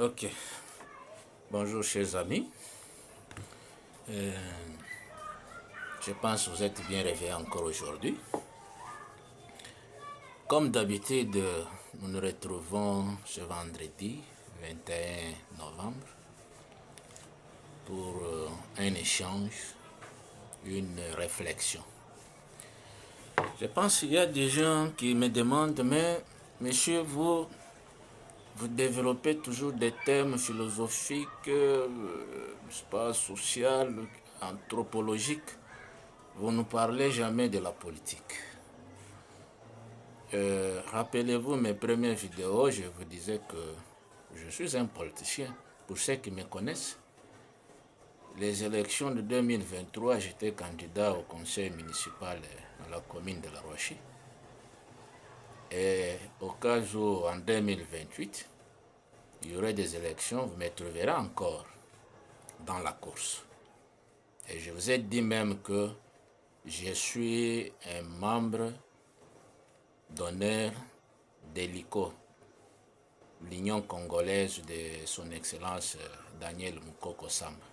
Ok. Bonjour, chers amis. Je pense que vous êtes bien réveillés encore aujourd'hui. Comme d'habitude, nous nous retrouvons ce vendredi 21 novembre pour un échange, une réflexion. Je pense qu'il y a des gens qui me demandent, mais monsieur, vous développez toujours des thèmes philosophiques, pas social, anthropologiques. Vous ne parlez jamais de la politique. Rappelez-vous mes premières vidéos, je vous disais que je suis un politicien. Pour ceux qui me connaissent, les élections de 2023, j'étais candidat au conseil municipal à la commune de La Rochie. Et au cas où en 2028, il y aurait des élections, vous me trouverez encore dans la course. Et je vous ai dit même que je suis un membre d'honneur de l'ICO, l'Union congolaise de son Excellence Daniel Mukoko Samba,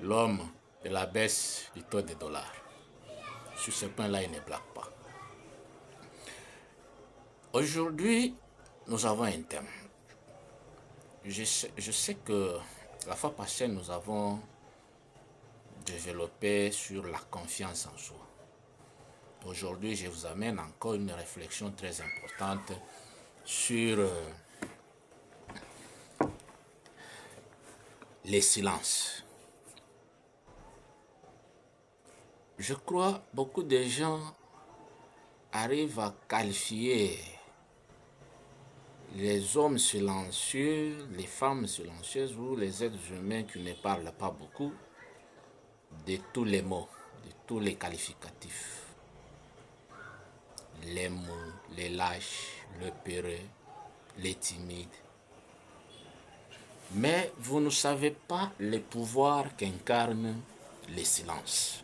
l'homme de la baisse du taux de dollars. Sur ce point-là, il ne blague pas. Aujourd'hui, nous avons un thème. Je sais que la fois passée, nous avons développé sur la confiance en soi. Aujourd'hui, je vous amène encore une réflexion très importante sur les silences. Je crois que beaucoup de gens arrivent à qualifier les hommes silencieux, les femmes silencieuses ou les êtres humains qui ne parlent pas beaucoup de tous les mots, de tous les qualificatifs. Les mous, les lâches, le peureux, les timides. Mais vous ne savez pas le pouvoir qu'incarne le silence.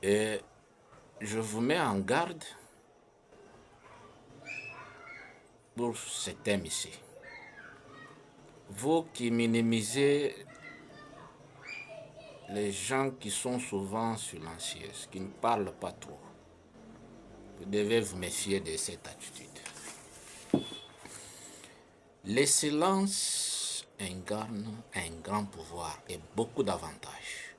Et je vous mets en garde pour ce thème ici. Vous qui minimisez les gens qui sont souvent silencieux, qui ne parlent pas trop, vous devez vous méfier de cette attitude. Le silence incarne un grand pouvoir et beaucoup d'avantages.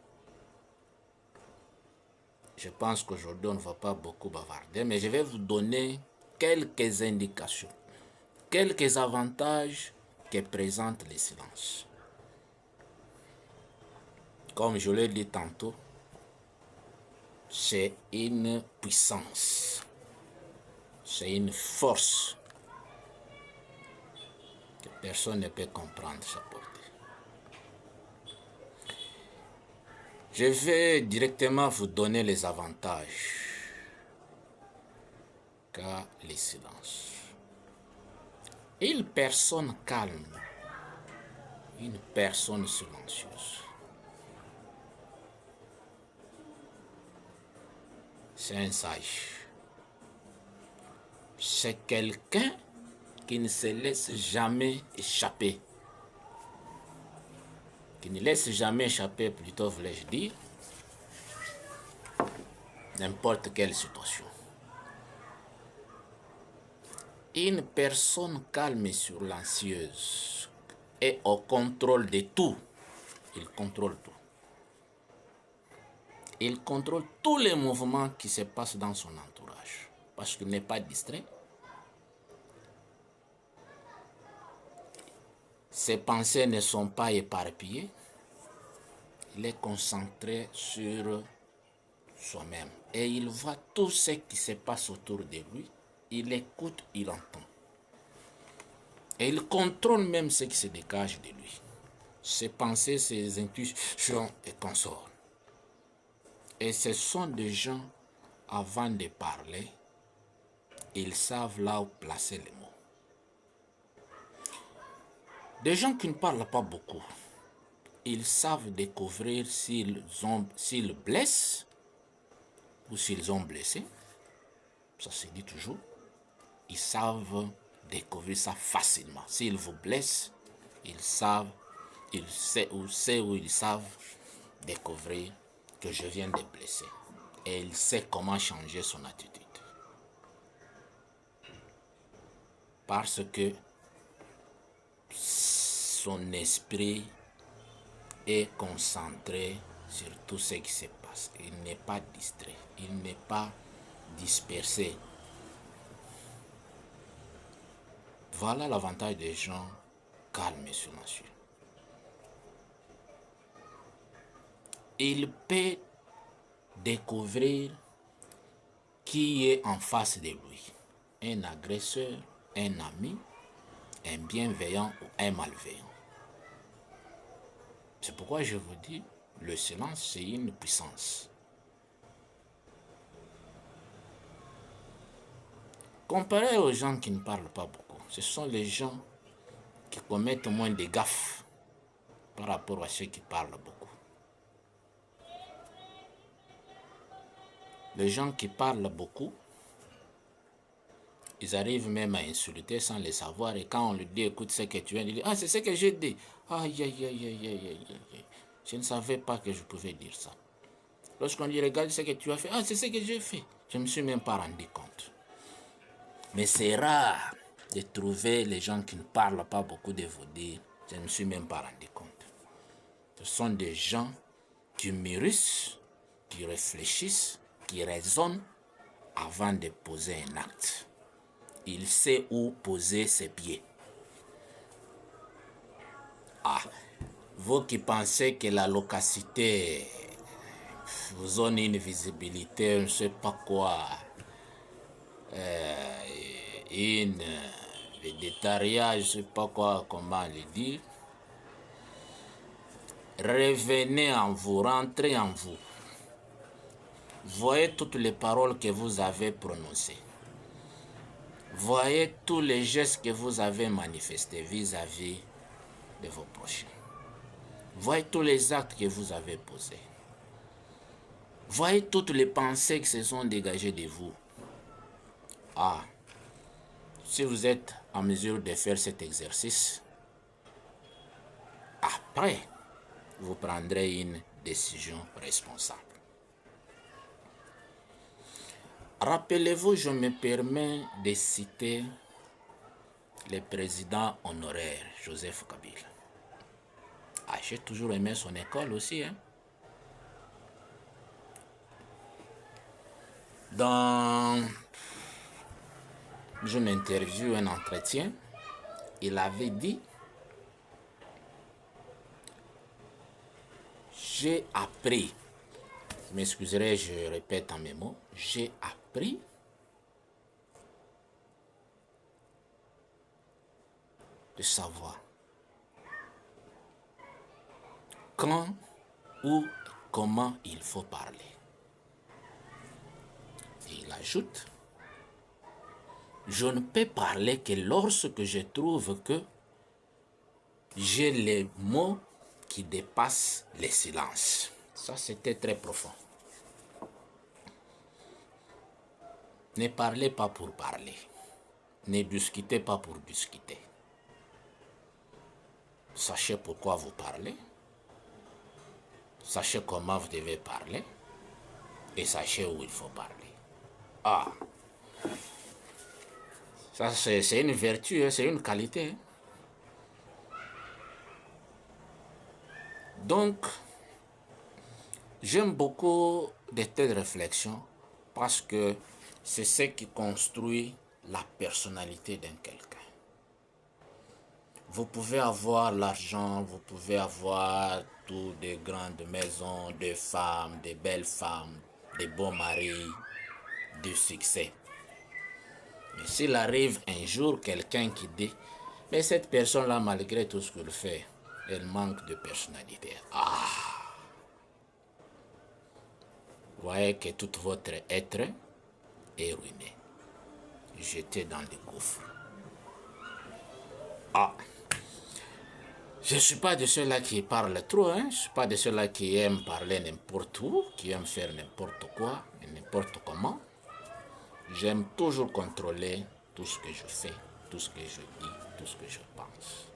Je pense qu'aujourd'hui on ne va pas beaucoup bavarder, mais je vais vous donner quelques indications, quelques avantages que présente le silence. Comme je l'ai dit tantôt, c'est une puissance, c'est une force que personne ne peut comprendre sa portée. Je vais directement vous donner les avantages qu'a le silence. Une personne calme, une personne silencieuse, c'est un sage. C'est quelqu'un qui ne se laisse jamais échapper. Qui ne laisse jamais échapper, plutôt voulais-je dire, n'importe quelle situation. Une personne calme et silencieuse est au contrôle de tout. Il contrôle tout. Il contrôle tous les mouvements qui se passent dans son entourage. Parce qu'il n'est pas distrait. Ses pensées ne sont pas éparpillées. Il est concentré sur soi-même. Et il voit tout ce qui se passe autour de lui. Il écoute, il entend. Et il contrôle même ce qui se dégage de lui. Ses pensées, ses intuitions et consorts. Et ce sont des gens, avant de parler, ils savent là où placer les mots. Des gens qui ne parlent pas beaucoup, ils savent découvrir s'ils blessent ou s'ils ont blessé. Ça se dit toujours. Ils savent découvrir ça facilement. S'ils vous blessent, ils savent où ils savent découvrir que je viens de blesser. Et il sait comment changer son attitude. Parce que son esprit est concentré sur tout ce qui se passe. Il n'est pas distrait, il n'est pas dispersé. Voilà l'avantage des gens calmes et silencieux. Il peut découvrir qui est en face de lui. Un agresseur, un ami, un bienveillant ou un malveillant. C'est pourquoi je vous dis, le silence, c'est une puissance. Comparé aux gens qui ne parlent pas beaucoup, ce sont les gens qui commettent moins de gaffes par rapport à ceux qui parlent beaucoup. Les gens qui parlent beaucoup, ils arrivent même à insulter sans le savoir. Et quand on lui dit, écoute ce que tu viens de dire, ah, c'est ce que j'ai dit. Aïe, aïe, aïe, aïe, aïe, aïe, aïe. Je ne savais pas que je pouvais dire ça. Lorsqu'on dit, regarde ce que tu as fait, ah, c'est ce que j'ai fait. Je ne me suis même pas rendu compte. Mais c'est rare de trouver les gens qui ne parlent pas beaucoup de vous dire, je ne me suis même pas rendu compte. Ce sont des gens qui mûrissent, qui réfléchissent, qui raisonnent avant de poser un acte. Il sait où poser ses pieds. Ah, vous qui pensez que la loquacité vous donne une visibilité, je ne sais pas quoi, végétarien, je ne sais pas quoi, comment le dire. Revenez en vous, rentrez en vous. Voyez toutes les paroles que vous avez prononcées. Voyez tous les gestes que vous avez manifestés vis-à-vis de vos prochains. Voyez tous les actes que vous avez posés. Voyez toutes les pensées qui se sont dégagées de vous. Ah, si vous êtes en mesure de faire cet exercice, après, vous prendrez une décision responsable. Rappelez-vous, je me permets de citer le président honoraire, Joseph Kabila. Ah, j'ai toujours aimé son école aussi. Dans une interview, un entretien, il avait dit, j'ai appris, vous m'excuserez, je répète en mes mots, j'ai appris de savoir quand, où, comment il faut parler. Et il ajoute, je ne peux parler que lorsque je trouve que j'ai les mots qui dépassent les silences. Ça, c'était très profond. Ne parlez pas pour parler. Ne discutez pas pour discuter. Sachez pourquoi vous parlez. Sachez comment vous devez parler. Et sachez où il faut parler. Ah, ça c'est une vertu, c'est une qualité. Donc, j'aime beaucoup de telles réflexions parce que c'est ce qui construit la personnalité d'un quelqu'un. Vous pouvez avoir l'argent, vous pouvez avoir toutes des grandes maisons, des femmes, des belles femmes, des beaux maris, du succès. Mais s'il arrive un jour quelqu'un qui dit, mais cette personne-là, malgré tout ce qu'elle fait, elle manque de personnalité. Ah! Vous voyez que tout votre être est ruiné, jeté dans le gouffre. Ah! Je ne suis pas de ceux-là qui parlent trop, je ne suis pas de ceux-là qui aiment parler n'importe où, qui aiment faire n'importe quoi, et n'importe comment. J'aime toujours contrôler tout ce que je fais tout ce que je dis, tout ce que je pense.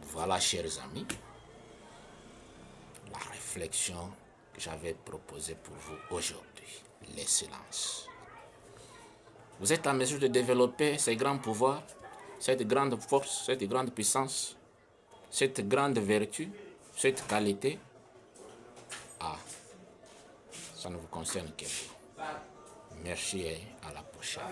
Voilà, chers amis, la réflexion que j'avais proposée pour vous aujourd'hui, l'excellence. Vous êtes en mesure de développer ces grands pouvoirs, cette grande force, cette grande puissance, cette grande vertu, cette qualité. Ah, ça ne vous concerne que vous. Merci et à la prochaine.